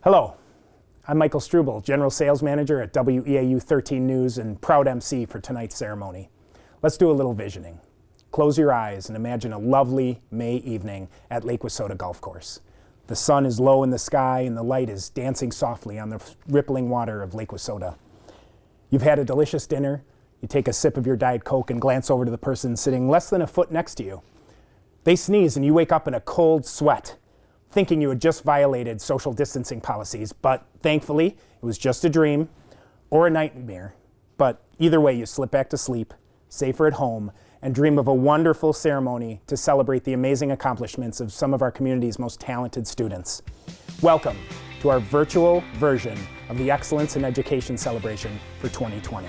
Hello, I'm Michael Struble, General Sales Manager at WEAU 13 News and proud MC for tonight's ceremony. Let's do a little visioning. Close your eyes and imagine a lovely May evening at Lake Wissota Golf Course. The sun is low in the sky and the light is dancing softly on the rippling water of Lake Wissota. You've had a delicious dinner, you take a sip of your Diet Coke and glance over to the person sitting less than a foot next to you. They sneeze and you wake up in a cold sweat, thinking you had just violated social distancing policies, but thankfully it was just a dream or a nightmare. But either way, you slip back to sleep, safer at home, and dream of a wonderful ceremony to celebrate the amazing accomplishments of some of our community's most talented students. Welcome to our virtual version of the Excellence in Education celebration for 2020.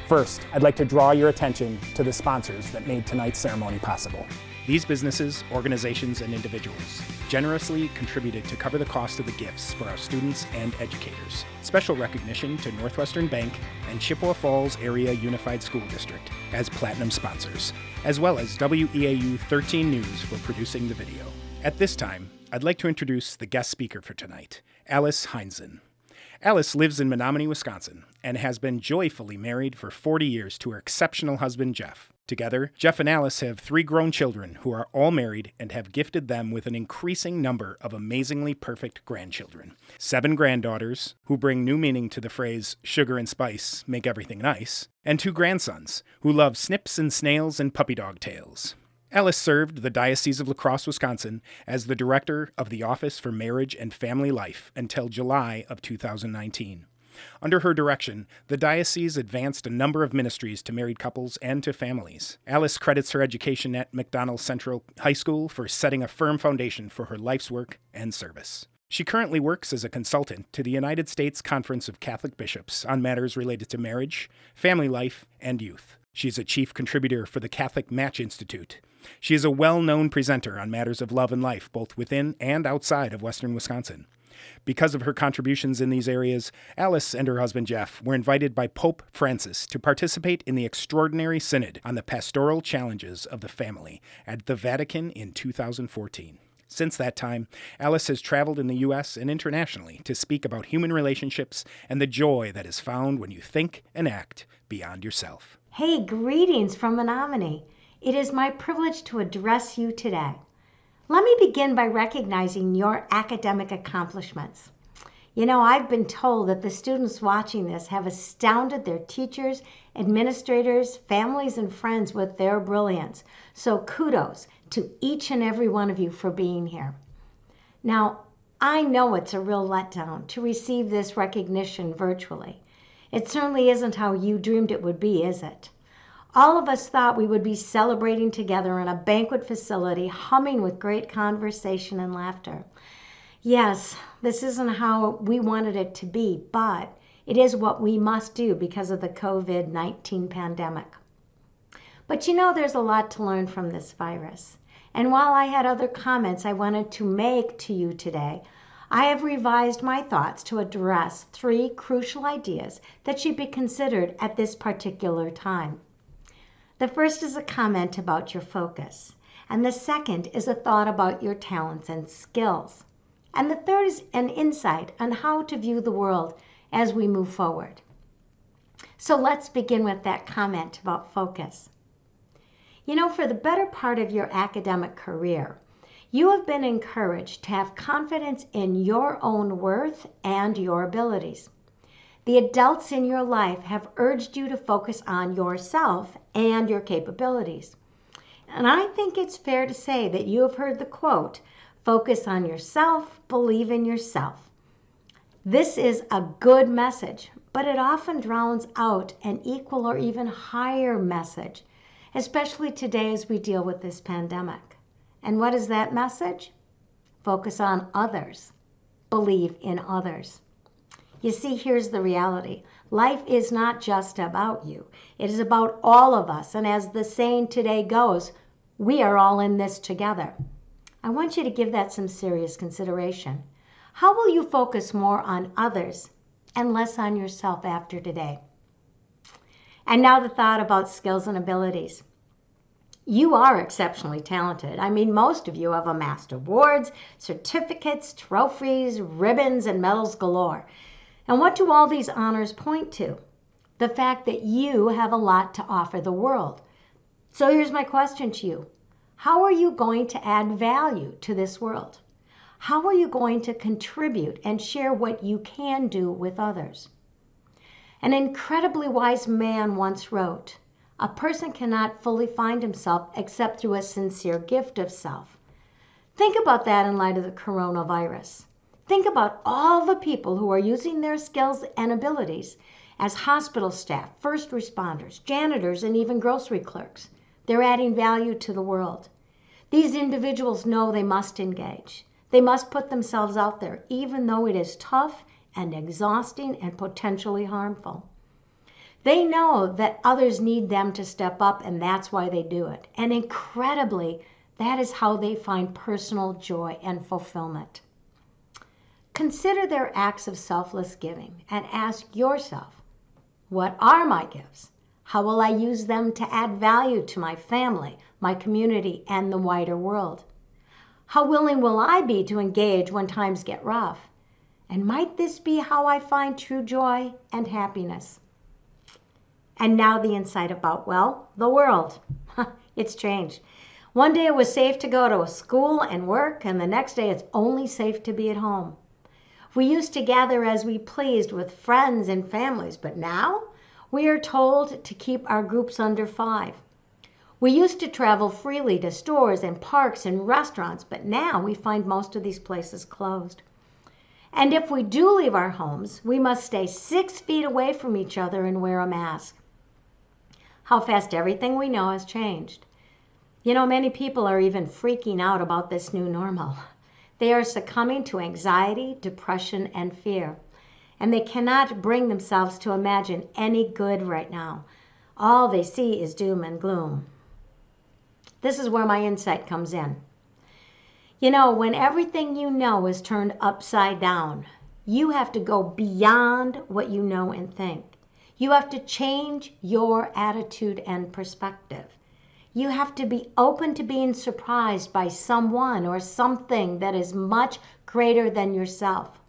First, I'd like to draw your attention to the sponsors that made tonight's ceremony possible. These businesses, organizations, and individuals generously contributed to cover the cost of the gifts for our students and educators. Special recognition to Northwestern Bank and Chippewa Falls Area Unified School District as platinum sponsors, as well as WEAU 13 News for producing the video. At this time, I'd like to introduce the guest speaker for tonight, Alice Heinzen. Alice lives in Menominee, Wisconsin, and has been joyfully married for 40 years to her exceptional husband, Jeff. Together, Jeff and Alice have 3 grown children who are all married and have gifted them with an increasing number of amazingly perfect grandchildren. 7 granddaughters, who bring new meaning to the phrase, sugar and spice make everything nice, and 2 grandsons, who love snips and snails and puppy dog tails. Alice served the Diocese of La Crosse, Wisconsin, as the director of the Office for Marriage and Family Life until July of 2019. Under her direction, the diocese advanced a number of ministries to married couples and to families. Alice credits her education at McDonell Central High School for setting a firm foundation for her life's work and service. She currently works as a consultant to the United States Conference of Catholic Bishops on matters related to marriage, family life, and youth. She's a chief contributor for the Catholic Match Institute. She is a well-known presenter on matters of love and life, both within and outside of Western Wisconsin. Because of her contributions in these areas, Alice and her husband Jeff were invited by Pope Francis to participate in the Extraordinary Synod on the Pastoral Challenges of the Family at the Vatican in 2014. Since that time, Alice has traveled in the U.S. and internationally to speak about human relationships and the joy that is found when you think and act beyond yourself. Hey, greetings from Menominee. It is my privilege to address you today. Let me begin by recognizing your academic accomplishments. You know, I've been told that the students watching this have astounded their teachers, administrators, families, and friends with their brilliance. So kudos to each and every one of you for being here. Now, I know it's a real letdown to receive this recognition virtually. It certainly isn't how you dreamed it would be, is it? All of us thought we would be celebrating together in a banquet facility, humming with great conversation and laughter. Yes, this isn't how we wanted it to be, but it is what we must do because of the COVID-19 pandemic. But you know, there's a lot to learn from this virus. And while I had other comments I wanted to make to you today, I have revised my thoughts to address 3 crucial ideas that should be considered at this particular time. The first is a comment about your focus, and the second is a thought about your talents and skills. And the third is an insight on how to view the world as we move forward. So let's begin with that comment about focus. You know, for the better part of your academic career, you have been encouraged to have confidence in your own worth and your abilities. The adults in your life have urged you to focus on yourself and your capabilities. And I think it's fair to say that you have heard the quote, "Focus on yourself, believe in yourself." This is a good message, but it often drowns out an equal or even higher message, especially today as we deal with this pandemic. And what is that message? Focus on others, believe in others. You see, here's the reality. Life is not just about you. It is about all of us. And as the saying today goes, we are all in this together. I want you to give that some serious consideration. How will you focus more on others and less on yourself after today? And now the thought about skills and abilities. You are exceptionally talented. I mean, most of you have amassed awards, certificates, trophies, ribbons, and medals galore. And what do all these honors point to? The fact that you have a lot to offer the world. So here's my question to you. How are you going to add value to this world? How are you going to contribute and share what you can do with others? An incredibly wise man once wrote, "A person cannot fully find himself except through a sincere gift of self." Think about that in light of the coronavirus. Think about all the people who are using their skills and abilities as hospital staff, first responders, janitors, and even grocery clerks. They're adding value to the world. These individuals know they must engage. They must put themselves out there, even though it is tough and exhausting and potentially harmful. They know that others need them to step up, and that's why they do it. And incredibly, that is how they find personal joy and fulfillment. Consider their acts of selfless giving and ask yourself, what are my gifts? How will I use them to add value to my family, my community, and the wider world? How willing will I be to engage when times get rough? And might this be how I find true joy and happiness? And now the insight about, well, the world. It's changed. One day it was safe to go to school and work, and the next day it's only safe to be at home. We used to gather as we pleased with friends and families, but now we are told to keep our groups under 5. We used to travel freely to stores and parks and restaurants, but now we find most of these places closed. And if we do leave our homes, we must stay 6 feet away from each other and wear a mask. How fast everything we know has changed. You know, many people are even freaking out about this new normal. They are succumbing to anxiety, depression, and fear. And they cannot bring themselves to imagine any good right now. All they see is doom and gloom. This is where my insight comes in. You know, when everything you know is turned upside down, you have to go beyond what you know and think. You have to change your attitude and perspective. You have to be open to being surprised by someone or something that is much greater than yourself.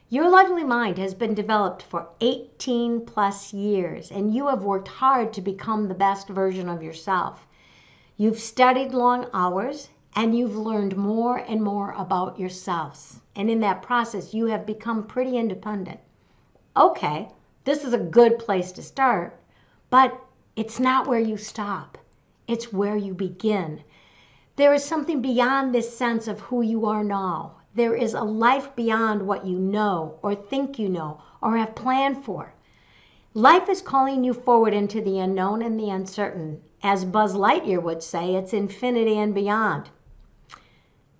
Your lovely mind has been developed for 18 plus years, and you have worked hard to become the best version of yourself. You've studied long hours, and you've learned more and more about yourselves. And in that process, you have become pretty independent. Okay, this is a good place to start, but it's not where you stop. It's where you begin. There is something beyond this sense of who you are now. There is a life beyond what you know or think you know or have planned for. Life is calling you forward into the unknown and the uncertain. As Buzz Lightyear would say, it's infinity and beyond.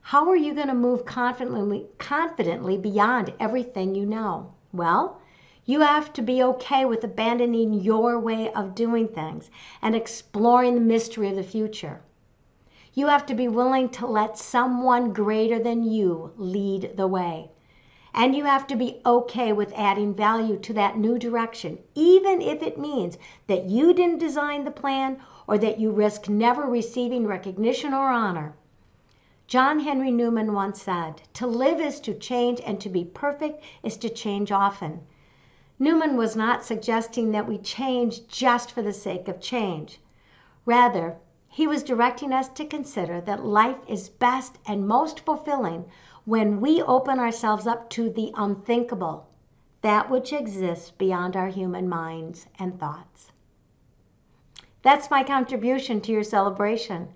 How are you going to move confidently beyond everything you know? Well, you have to be okay with abandoning your way of doing things and exploring the mystery of the future. You have to be willing to let someone greater than you lead the way. And you have to be okay with adding value to that new direction, even if it means that you didn't design the plan or that you risk never receiving recognition or honor. John Henry Newman once said, "To live is to change, and to be perfect is to change often." Newman was not suggesting that we change just for the sake of change. Rather, he was directing us to consider that life is best and most fulfilling when we open ourselves up to the unthinkable, that which exists beyond our human minds and thoughts. That's my contribution to your celebration.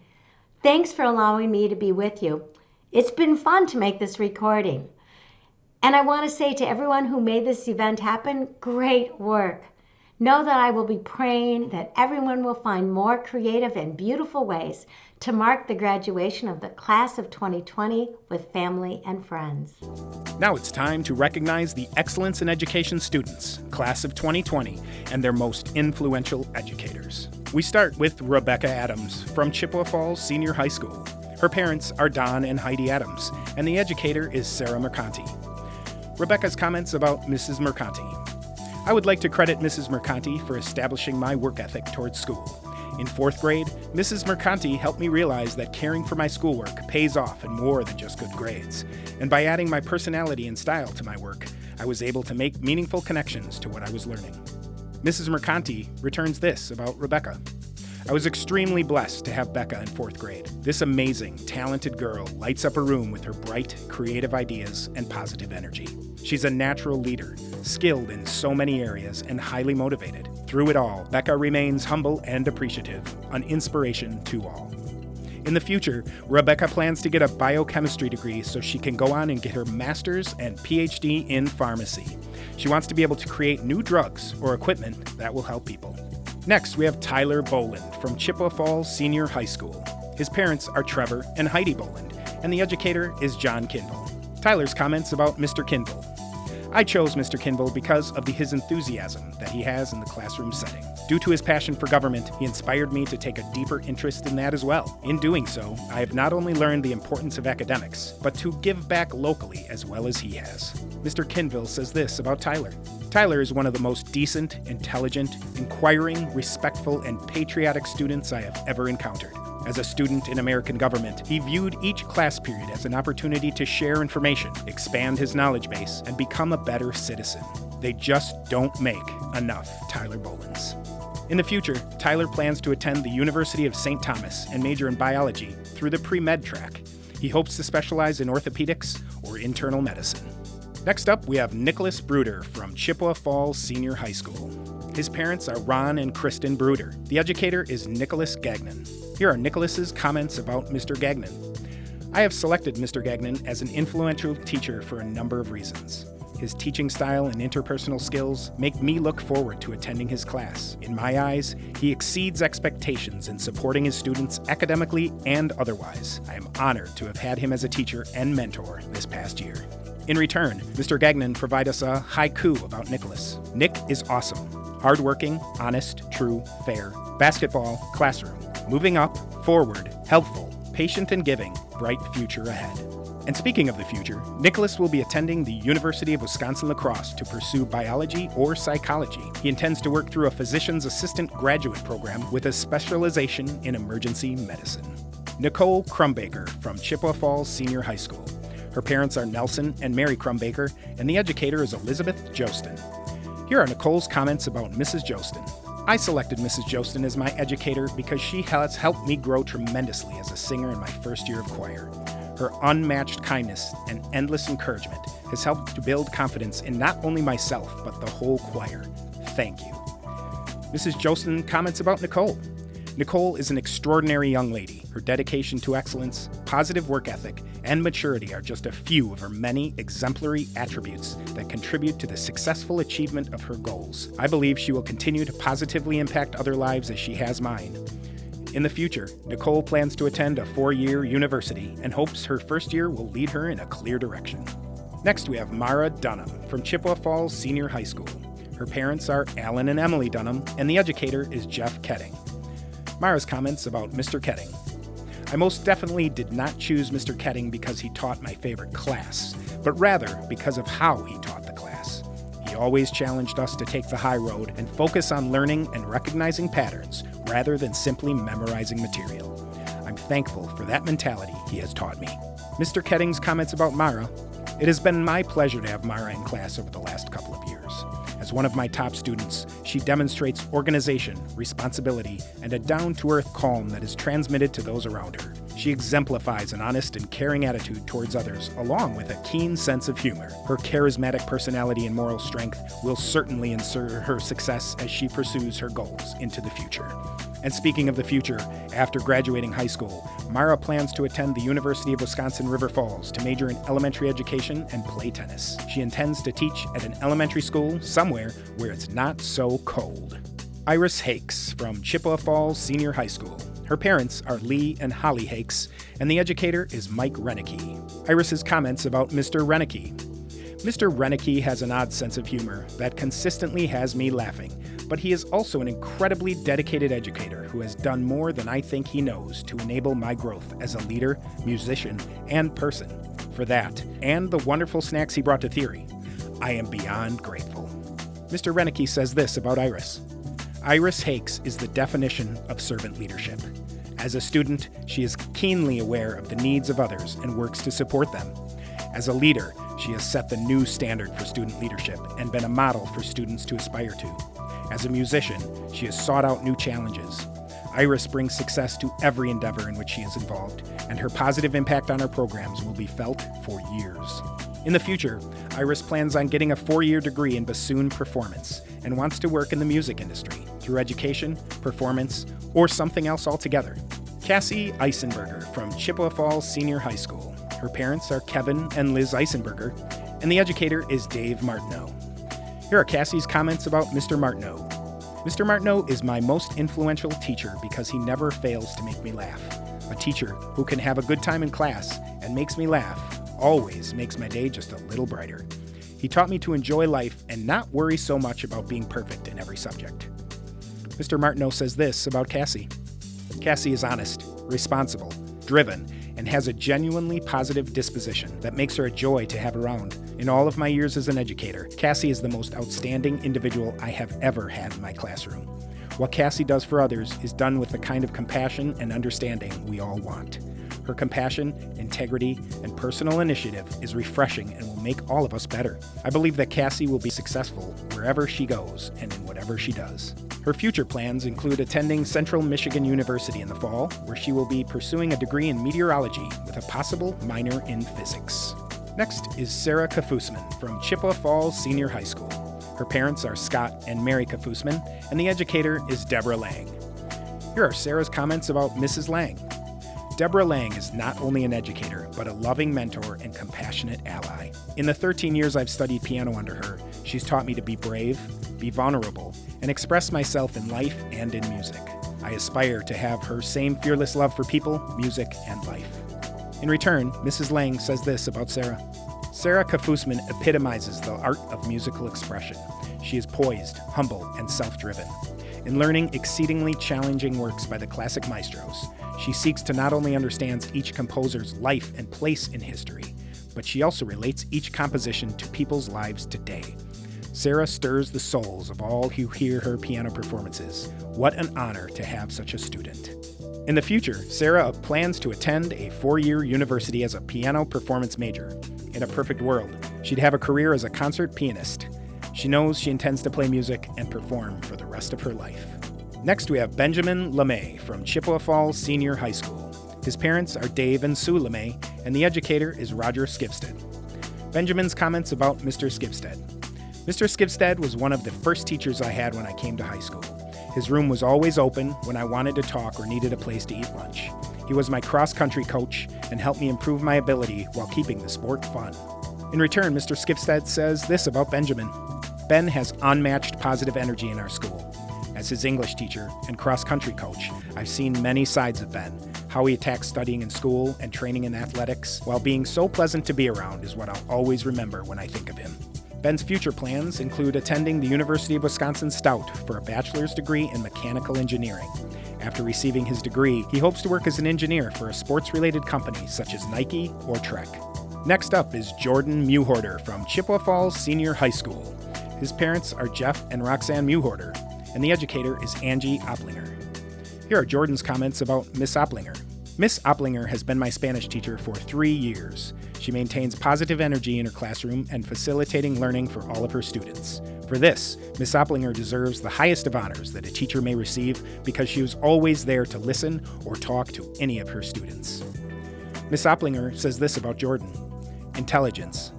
Thanks for allowing me to be with you. It's been fun to make this recording. And I want to say to everyone who made this event happen, great work. Know that I will be praying that everyone will find more creative and beautiful ways to mark the graduation of the class of 2020 with family and friends. Now it's time to recognize the Excellence in Education students, class of 2020, and their most influential educators. We start with Rebecca Adams from Chippewa Falls Senior High School. Her parents are Don and Heidi Adams, and the educator is Sarah Mercanti. Rebecca's comments about Mrs. Mercanti. I would like to credit Mrs. Mercanti for establishing my work ethic towards school. In 4th grade, Mrs. Mercanti helped me realize that caring for my schoolwork pays off in more than just good grades. And by adding my personality and style to my work, I was able to make meaningful connections to what I was learning. Mrs. Mercanti returns this about Rebecca. I was extremely blessed to have Becca in 4th grade. This amazing, talented girl lights up a room with her bright, creative ideas and positive energy. She's a natural leader, skilled in so many areas, and highly motivated. Through it all, Becca remains humble and appreciative, an inspiration to all. In the future, Rebecca plans to get a biochemistry degree so she can go on and get her master's and PhD in pharmacy. She wants to be able to create new drugs or equipment that will help people. Next, we have Tyler Boland from Chippewa Falls Senior High School. His parents are Trevor and Heidi Boland, and the educator is John Kindle. Tyler's comments about Mr. Kindle. I chose Mr. Kindle because of his enthusiasm that he has in the classroom setting. Due to his passion for government, he inspired me to take a deeper interest in that as well. In doing so, I have not only learned the importance of academics, but to give back locally as well as he has. Mr. Kindle says this about Tyler. Tyler is one of the most decent, intelligent, inquiring, respectful, and patriotic students I have ever encountered. As a student in American government, he viewed each class period as an opportunity to share information, expand his knowledge base, and become a better citizen. They just don't make enough Tyler Bolands. In the future, Tyler plans to attend the University of St. Thomas and major in biology through the pre-med track. He hopes to specialize in orthopedics or internal medicine. Next up, we have Nicholas Bruder from Chippewa Falls Senior High School. His parents are Ron and Kristen Bruder. The educator is Nicholas Gagnon. Here are Nicholas's comments about Mr. Gagnon. I have selected Mr. Gagnon as an influential teacher for a number of reasons. His teaching style and interpersonal skills make me look forward to attending his class. In my eyes, he exceeds expectations in supporting his students academically and otherwise. I am honored to have had him as a teacher and mentor this past year. In return, Mr. Gagnon provides us a haiku about Nicholas. Nick is awesome. Hardworking, honest, true, fair. Basketball, classroom. Moving up, forward, helpful, patient and giving, bright future ahead. And speaking of the future, Nicholas will be attending the University of Wisconsin-La Crosse to pursue biology or psychology. He intends to work through a physician's assistant graduate program with a specialization in emergency medicine. Nicole Crumbaker from Chippewa Falls Senior High School. Her parents are Nelson and Mary Crumbaker, and the educator is Elizabeth Jostin. Here are Nicole's comments about Mrs. Jostin. I selected Mrs. Jostin as my educator because she has helped me grow tremendously as a singer in my first year of choir. Her unmatched kindness and endless encouragement has helped to build confidence in not only myself, but the whole choir. Thank you. Mrs. Jostin comments about Nicole. Nicole is an extraordinary young lady. Her dedication to excellence, positive work ethic, and maturity are just a few of her many exemplary attributes that contribute to the successful achievement of her goals. I believe she will continue to positively impact other lives as she has mine. In the future, Nicole plans to attend a 4-year university and hopes her first year will lead her in a clear direction. Next, we have Mara Dunham from Chippewa Falls Senior High School. Her parents are Alan and Emily Dunham, and the educator is Jeff Ketting. Mara's comments about Mr. Ketting. I most definitely did not choose Mr. Ketting because he taught my favorite class, but rather because of how he taught the class. He always challenged us to take the high road and focus on learning and recognizing patterns rather than simply memorizing material. I'm thankful for that mentality he has taught me. Mr. Ketting's comments about Mara. It has been my pleasure to have Mara in class over the last couple of years. As one of my top students, she demonstrates organization, responsibility, and a down-to-earth calm that is transmitted to those around her. She exemplifies an honest and caring attitude towards others, along with a keen sense of humor. Her charismatic personality and moral strength will certainly ensure her success as she pursues her goals into the future. And speaking of the future, after graduating high school, Mara plans to attend the University of Wisconsin-River Falls to major in elementary education and play tennis. She intends to teach at an elementary school somewhere where it's not so cold. Iris Hakes from Chippewa Falls Senior High School. Her parents are Lee and Holly Hakes, and the educator is Mike Renicky. Iris's comments about Mr. Renicky. Mr. Renicky has an odd sense of humor that consistently has me laughing, but he is also an incredibly dedicated educator who has done more than I think he knows to enable my growth as a leader, musician, and person. For that, and the wonderful snacks he brought to Theory, I am beyond grateful. Mr. Renicky says this about Iris. Iris Hakes is the definition of servant leadership. As a student, she is keenly aware of the needs of others and works to support them. As a leader, she has set the new standard for student leadership and been a model for students to aspire to. As a musician, she has sought out new challenges. Iris brings success to every endeavor in which she is involved, and her positive impact on our programs will be felt for years. In the future, Iris plans on getting a 4-year degree in bassoon performance and wants to work in the music industry through education, performance, or something else altogether. Cassie Eisenberger from Chippewa Falls Senior High School. Her parents are Kevin and Liz Eisenberger, and the educator is Dave Martineau. Here are Cassie's comments about Mr. Martineau. Mr. Martineau is my most influential teacher because he never fails to make me laugh. A teacher who can have a good time in class and makes me laugh always makes my day just a little brighter. He taught me to enjoy life and not worry so much about being perfect in every subject. Mr. Martineau says this about Cassie. Cassie is honest, responsible, driven, and has a genuinely positive disposition that makes her a joy to have around. In all of my years as an educator, Cassie is the most outstanding individual I have ever had in my classroom. What Cassie does for others is done with the kind of compassion and understanding we all want. Her compassion, integrity, and personal initiative is refreshing and will make all of us better. I believe that Cassie will be successful wherever she goes and in whatever she does. Her future plans include attending Central Michigan University in the fall, where she will be pursuing a degree in meteorology with a possible minor in physics. Next is Sarah Kafusman from Chippewa Falls Senior High School. Her parents are Scott and Mary Kafusman, and the educator is Deborah Lang. Here are Sarah's comments about Mrs. Lang. Deborah Lang is not only an educator, but a loving mentor and compassionate ally. In the 13 years I've studied piano under her, she's taught me to be brave, be vulnerable, and express myself in life and in music. I aspire to have her same fearless love for people, music, and life. In return, Mrs. Lang says this about Sarah. Sarah Kafusman epitomizes the art of musical expression. She is poised, humble, and self-driven. In learning exceedingly challenging works by the classic maestros, she seeks to not only understand each composer's life and place in history, but she also relates each composition to people's lives today. Sarah stirs the souls of all who hear her piano performances. What an honor to have such a student. In the future, Sarah plans to attend a 4-year university as a piano performance major. In a perfect world, she'd have a career as a concert pianist. She knows she intends to play music and perform for the rest of her life. Next, we have Benjamin LeMay from Chippewa Falls Senior High School. His parents are Dave and Sue LeMay, and the educator is Roger Skipstead. Benjamin's comments about Mr. Skipstead. Mr. Skipstead was one of the first teachers I had when I came to high school. His room was always open when I wanted to talk or needed a place to eat lunch. He was my cross-country coach and helped me improve my ability while keeping the sport fun. In return, Mr. Skipstead says this about Benjamin. Ben has unmatched positive energy in our school. As his English teacher and cross-country coach, I've seen many sides of Ben. How he attacks studying in school and training in athletics, while being so pleasant to be around, is what I'll always remember when I think of him. Ben's future plans include attending the University of Wisconsin-Stout for a bachelor's degree in mechanical engineering. After receiving his degree, he hopes to work as an engineer for a sports-related company such as Nike or Trek. Next up is Jordan Mewhorter from Chippewa Falls Senior High School. His parents are Jeff and Roxanne Mewhorter, and the educator is Angie Opplinger. Here are Jordan's comments about Miss Opplinger. Miss Opplinger has been my Spanish teacher for 3 years. She maintains positive energy in her classroom and facilitating learning for all of her students. For this, Miss Opplinger deserves the highest of honors that a teacher may receive because she was always there to listen or talk to any of her students. Miss Opplinger says this about Jordan. Intelligence,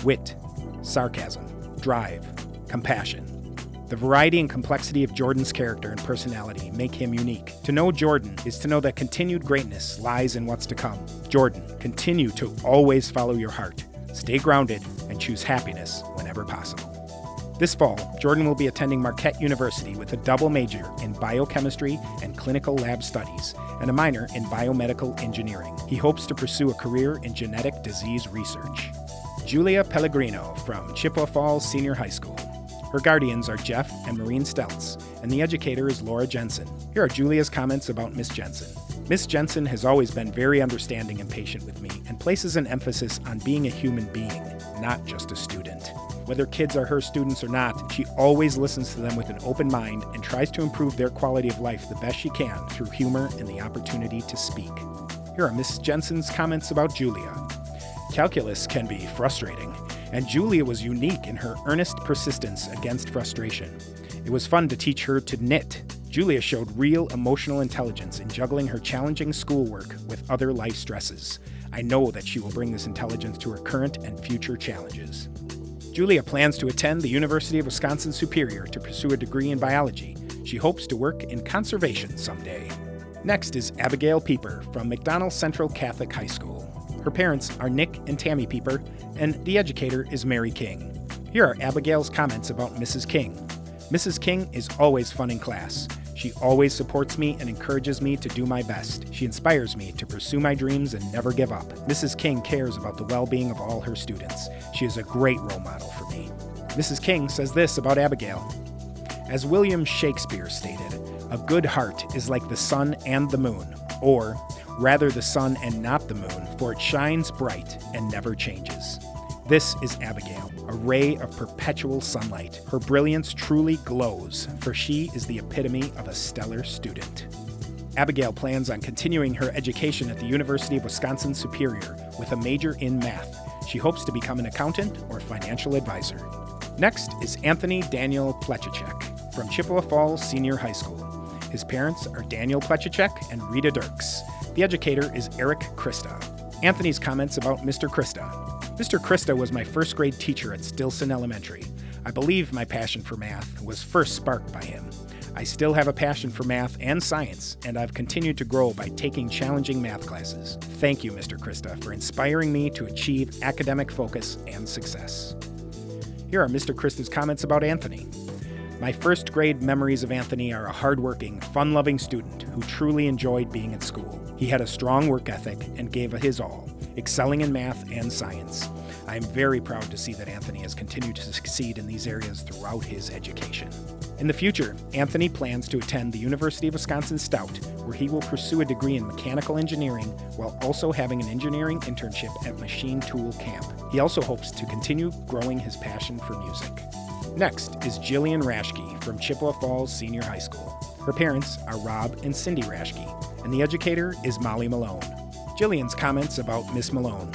wit, sarcasm, drive, compassion. The variety and complexity of Jordan's character and personality make him unique. To know Jordan is to know that continued greatness lies in what's to come. Jordan, continue to always follow your heart, stay grounded, and choose happiness whenever possible. This fall, Jordan will be attending Marquette University with a double major in biochemistry and clinical lab studies and a minor in biomedical engineering. He hopes to pursue a career in genetic disease research. Julia Pellegrino from Chippewa Falls Senior High School. Her guardians are Jeff and Maureen Steltz, and the educator is Laura Jensen. Here are Julia's comments about Miss Jensen. Miss Jensen has always been very understanding and patient with me and places an emphasis on being a human being, not just a student. Whether kids are her students or not, she always listens to them with an open mind and tries to improve their quality of life the best she can through humor and the opportunity to speak. Here are Mrs. Jensen's comments about Julia. Calculus can be frustrating, and Julia was unique in her earnest persistence against frustration. It was fun to teach her to knit. Julia showed real emotional intelligence in juggling her challenging schoolwork with other life stresses. I know that she will bring this intelligence to her current and future challenges. Julia plans to attend the University of Wisconsin-Superior to pursue a degree in biology. She hopes to work in conservation someday. Next is Abigail Pieper from McDonell Central Catholic High School. Her parents are Nick and Tammy Pieper, and the educator is Mary King. Here are Abigail's comments about Mrs. King. Mrs. King is always fun in class. She always supports me and encourages me to do my best. She inspires me to pursue my dreams and never give up. Mrs. King cares about the well-being of all her students. She is a great role model for me. Mrs. King says this about Abigail. As William Shakespeare stated, a good heart is like the sun and the moon, or rather the sun and not the moon, for it shines bright and never changes. This is Abigail, a ray of perpetual sunlight. Her brilliance truly glows, for she is the epitome of a stellar student. Abigail plans on continuing her education at the University of Wisconsin-Superior with a major in math. She hopes to become an accountant or financial advisor. Next is Anthony Daniel Plechacek from Chippewa Falls Senior High School. His parents are Daniel Plechacek and Rita Dirks. The educator is Eric Christa. Anthony's comments about Mr. Christa. Mr. Christa was my first grade teacher at Stilson Elementary. I believe my passion for math was first sparked by him. I still have a passion for math and science, and I've continued to grow by taking challenging math classes. Thank you, Mr. Christa, for inspiring me to achieve academic focus and success. Here are Mr. Christa's comments about Anthony. My first grade memories of Anthony are a hardworking, fun-loving student who truly enjoyed being at school. He had a strong work ethic and gave his all, excelling in math and science. I am very proud to see that Anthony has continued to succeed in these areas throughout his education. In the future, Anthony plans to attend the University of Wisconsin-Stout, where he will pursue a degree in mechanical engineering while also having an engineering internship at Machine Tool Camp. He also hopes to continue growing his passion for music. Next is Jillian Raschke from Chippewa Falls Senior High School. Her parents are Rob and Cindy Raschke, and the educator is Molly Malone. Jillian's comments about Miss Malone.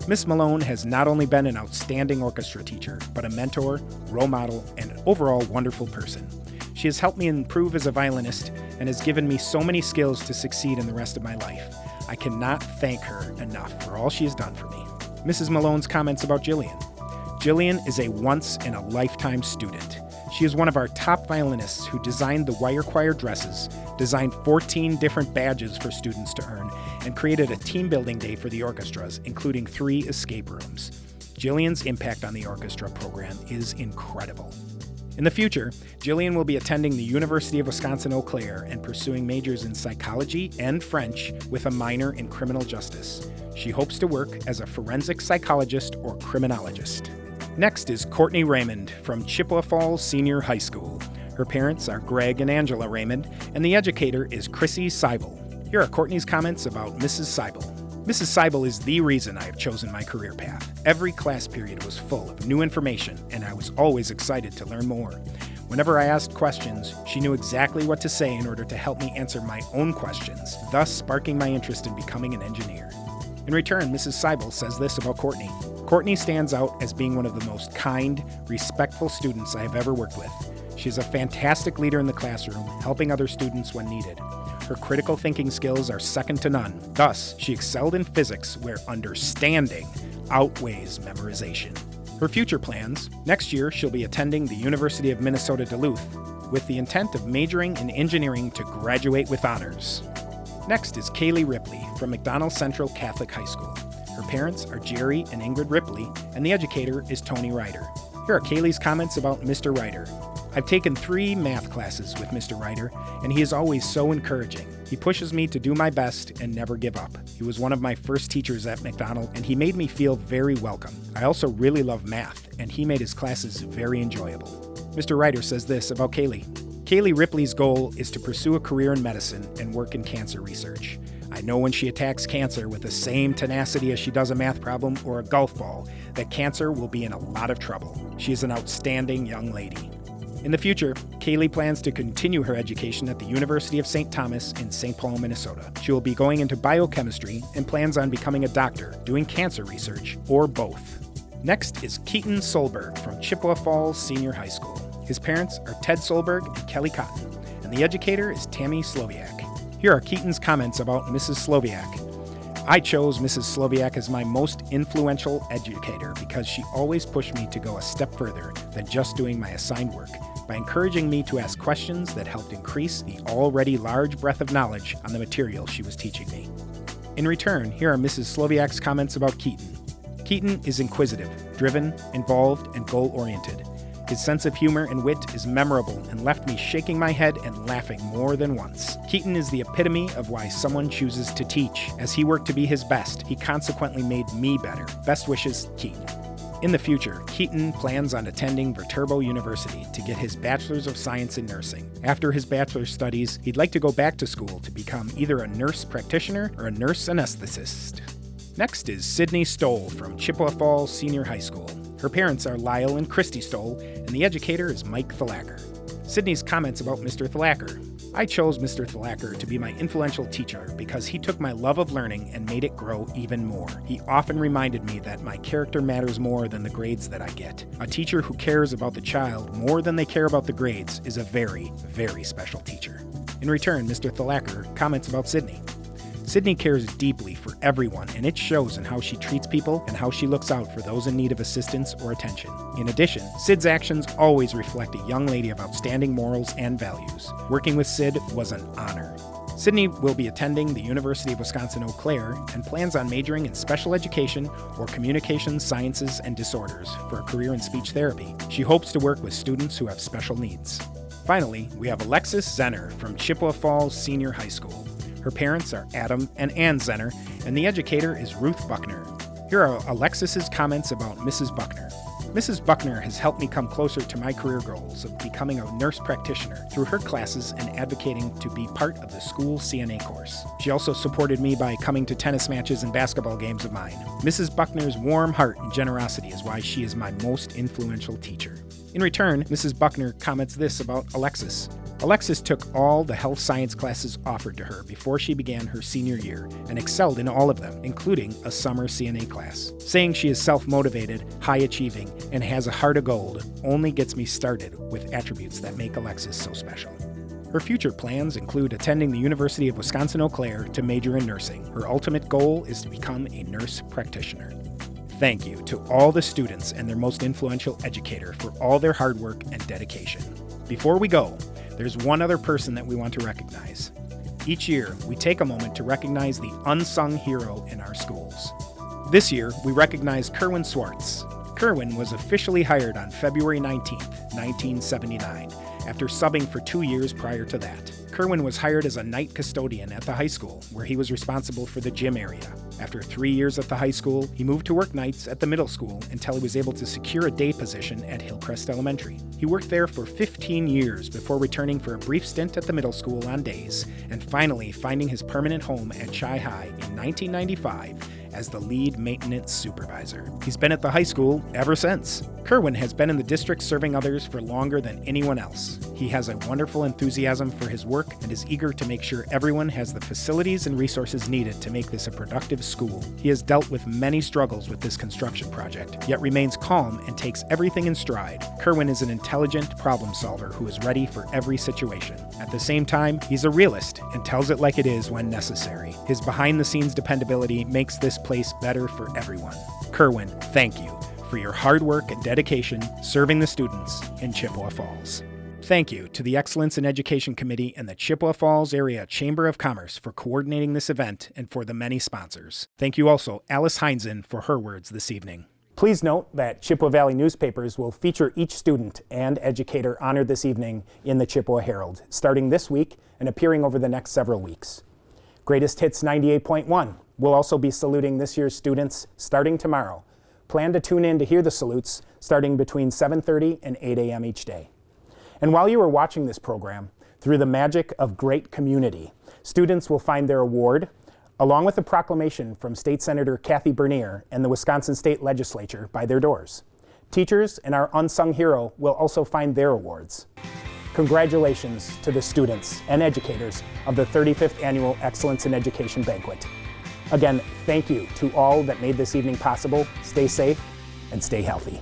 Miss Malone has not only been an outstanding orchestra teacher, but a mentor, role model, and overall wonderful person. She has helped me improve as a violinist and has given me so many skills to succeed in the rest of my life. I cannot thank her enough for all she has done for me. Mrs. Malone's comments about Jillian. Jillian is a once-in-a-lifetime student. She is one of our top violinists who designed the wire choir dresses, designed 14 different badges for students to earn, and created a team-building day for the orchestras, including 3 escape rooms. Jillian's impact on the orchestra program is incredible. In the future, Jillian will be attending the University of Wisconsin-Eau Claire and pursuing majors in psychology and French with a minor in criminal justice. She hopes to work as a forensic psychologist or criminologist. Next is Courtney Raymond from Chippewa Falls Senior High School. Her parents are Greg and Angela Raymond, and the educator is Chrissy Seibel. Here are Courtney's comments about Mrs. Seibel. Mrs. Seibel is the reason I have chosen my career path. Every class period was full of new information, and I was always excited to learn more. Whenever I asked questions, she knew exactly what to say in order to help me answer my own questions, thus sparking my interest in becoming an engineer. In return, Mrs. Seibel says this about Courtney. Courtney stands out as being one of the most kind, respectful students I have ever worked with. She is a fantastic leader in the classroom, helping other students when needed. Her critical thinking skills are second to none. Thus, she excelled in physics, where understanding outweighs memorization. Her future plans: next year she'll be attending the University of Minnesota Duluth with the intent of majoring in engineering to graduate with honors. Next is Kaylee Ripley from McDonell Central Catholic High School. Her parents are Jerry and Ingrid Ripley, and the educator is Tony Ryder. Here are Kaylee's comments about Mr. Ryder. I've taken 3 math classes with Mr. Ryder, and he is always so encouraging. He pushes me to do my best and never give up. He was one of my first teachers at McDonell, and he made me feel very welcome. I also really love math, and he made his classes very enjoyable. Mr. Ryder says this about Kaylee. Kaylee Ripley's goal is to pursue a career in medicine and work in cancer research. I know when she attacks cancer with the same tenacity as she does a math problem or a golf ball, that cancer will be in a lot of trouble. She is an outstanding young lady. In the future, Kaylee plans to continue her education at the University of St. Thomas in St. Paul, Minnesota. She will be going into biochemistry and plans on becoming a doctor, doing cancer research, or both. Next is Keaton Solberg from Chippewa Falls Senior High School. His parents are Ted Solberg and Kelly Cotton, and the educator is Tammy Sloviak. Here are Keaton's comments about Mrs. Sloviak. I chose Mrs. Sloviak as my most influential educator because she always pushed me to go a step further than just doing my assigned work, by encouraging me to ask questions that helped increase the already large breadth of knowledge on the material she was teaching me. In return, here are Mrs. Sloviak's comments about Keaton. Keaton is inquisitive, driven, involved, and goal-oriented. His sense of humor and wit is memorable and left me shaking my head and laughing more than once. Keaton is the epitome of why someone chooses to teach. As he worked to be his best, he consequently made me better. Best wishes, Keaton. In the future, Keaton plans on attending Viterbo University to get his Bachelor's of Science in Nursing. After his bachelor's studies, he'd like to go back to school to become either a nurse practitioner or a nurse anesthetist. Next is Sydney Stoll from Chippewa Falls Senior High School. Her parents are Lyle and Christy Stoll, and the educator is Mike Thalacker. Sydney's comments about Mr. Thalacker. I chose Mr. Thalacker to be my influential teacher because he took my love of learning and made it grow even more. He often reminded me that my character matters more than the grades that I get. A teacher who cares about the child more than they care about the grades is a very, very special teacher. In return, Mr. Thalacker comments about Sydney. Sydney cares deeply for everyone, and it shows in how she treats people and how she looks out for those in need of assistance or attention. In addition, Syd's actions always reflect a young lady of outstanding morals and values. Working with Syd was an honor. Sydney will be attending the University of Wisconsin-Eau Claire and plans on majoring in special education or communication sciences and disorders for a career in speech therapy. She hopes to work with students who have special needs. Finally, we have Alexis Zenner from Chippewa Falls Senior High School. Her parents are Adam and Ann Zenner, and the educator is Ruth Buckner. Here are Alexis's comments about Mrs. Buckner. Mrs. Buckner has helped me come closer to my career goals of becoming a nurse practitioner through her classes and advocating to be part of the school CNA course. She also supported me by coming to tennis matches and basketball games of mine. Mrs. Buckner's warm heart and generosity is why she is my most influential teacher. In return, Mrs. Buckner comments this about Alexis. Alexis took all the health science classes offered to her before she began her senior year and excelled in all of them, including a summer CNA class. Saying she is self-motivated, high-achieving, and has a heart of gold only gets me started with attributes that make Alexis so special. Her future plans include attending the University of Wisconsin-Eau Claire to major in nursing. Her ultimate goal is to become a nurse practitioner. Thank you to all the students and their most influential educator for all their hard work and dedication. Before we go, there's one other person that we want to recognize. Each year, we take a moment to recognize the unsung hero in our schools. This year, we recognize Kerwin Swartz. Kerwin was officially hired on February 19, 1979, after subbing for 2 years prior to that. Kerwin was hired as a night custodian at the high school, where he was responsible for the gym area. After 3 years at the high school, he moved to work nights at the middle school until he was able to secure a day position at Hillcrest Elementary. He worked there for 15 years before returning for a brief stint at the middle school on days, and finally finding his permanent home at Chi High in 1995 as the lead maintenance supervisor. He's been at the high school ever since. Kerwin has been in the district serving others for longer than anyone else. He has a wonderful enthusiasm for his work and is eager to make sure everyone has the facilities and resources needed to make this a productive school. He has dealt with many struggles with this construction project, yet remains calm and takes everything in stride. Kerwin is an intelligent problem solver who is ready for every situation. At the same time, he's a realist and tells it like it is when necessary. His behind-the-scenes dependability makes this place better for everyone. Kerwin, thank you for your hard work and dedication serving the students in Chippewa Falls. Thank you to the Excellence in Education Committee and the Chippewa Falls Area Chamber of Commerce for coordinating this event and for the many sponsors. Thank you also Alice Heinzen for her words this evening. Please note that Chippewa Valley newspapers will feature each student and educator honored this evening in the Chippewa Herald, starting this week and appearing over the next several weeks. Greatest Hits 98.1 will also be saluting this year's students starting tomorrow. Plan to tune in to hear the salutes starting between 7:30 and 8 a.m. each day. And while you are watching this program, through the magic of great community, students will find their award along with a proclamation from State Senator Kathy Bernier and the Wisconsin State Legislature by their doors. Teachers and our unsung hero will also find their awards. Congratulations to the students and educators of the 35th Annual Excellence in Education Banquet. Again, thank you to all that made this evening possible. Stay safe and stay healthy.